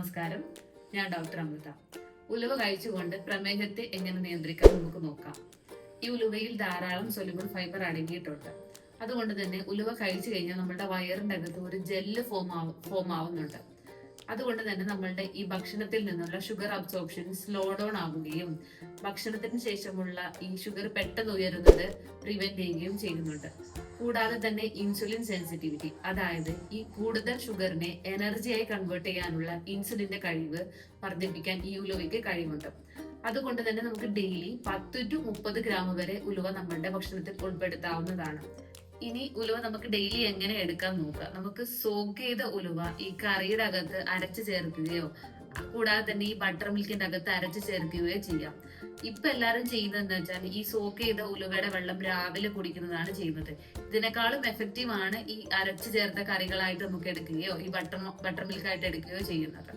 നമസ്കാരം, ഞാൻ ഡോക്ടർ അമൃത. ഉലുവ കഴിച്ചുകൊണ്ട് പ്രമേഹത്തെ എങ്ങനെ നിയന്ത്രിക്കാം നമുക്ക് നോക്കാം. ഈ ഉലുവയിൽ ധാരാളം സൊല്യൂബിൾ ഫൈബർ അടങ്ങിയിട്ടുണ്ട്. അതുകൊണ്ട് തന്നെ ഉലുവ കഴിച്ചു കഴിഞ്ഞാൽ നമ്മുടെ വയറിന്റെ അകത്ത് ഒരു ജെല്ല് ഫോം ആവുന്നുണ്ട്. അതുകൊണ്ട് തന്നെ നമ്മളുടെ ഈ ഭക്ഷണത്തിൽ നിന്നുള്ള ഷുഗർ അബ്സോർപ്ഷൻ സ്ലോ ഡൗൺ ആവുകയും ഭക്ഷണത്തിന് ശേഷമുള്ള ഈ ഷുഗർ പെട്ടെന്ന് ഉയരുന്നത് പ്രിവെന്റ് ചെയ്യുകയും ചെയ്യുന്നുണ്ട്. കൂടാതെ തന്നെ ഇൻസുലിൻ സെൻസിറ്റിവിറ്റി, അതായത് ഈ കൂടുതൽ ഷുഗറിനെ എനർജിയായി കൺവേർട്ട് ചെയ്യാനുള്ള ഇൻസുലിന്റെ കഴിവ് വർദ്ധിപ്പിക്കാൻ ഈ ഉലുവയ്ക്ക് കഴിവുണ്ട്. അതുകൊണ്ട് തന്നെ നമുക്ക് ഡെയിലി 10 to 30 ഗ്രാം വരെ ഉലുവ നമ്മളുടെ ഭക്ഷണത്തിൽ ഉൾപ്പെടുത്താവുന്നതാണ്. ഇനി ഉലുവ നമുക്ക് ഡെയിലി എങ്ങനെ എടുക്കാൻ നോക്കാം. നമുക്ക് സോക്ക് ചെയ്ത ഉലുവ ഈ കറിയുടെ അകത്ത് അരച്ചു ചേർക്കുകയോ കൂടാതെ തന്നെ ഈ ബട്ടർ മിൽക്കിന്റെ അകത്ത് അരച്ചു ചേർക്കുകയോ ചെയ്യാം. ഇപ്പൊ എല്ലാരും ചെയ്യുന്നത് എന്താ വെച്ചാൽ ഈ സോക്ക് ചെയ്ത ഉലുവയുടെ വെള്ളം രാവിലെ കുടിക്കുന്നതാണ് ചെയ്യുന്നത്. ഇതിനേക്കാളും എഫക്റ്റീവ് ആണ് ഈ അരച്ചു ചേർത്ത കറികളായിട്ട് നമുക്ക് എടുക്കുകയോ ഈ ബട്ടർ മിൽക്കായിട്ട് എടുക്കുകയോ ചെയ്യുന്നത്.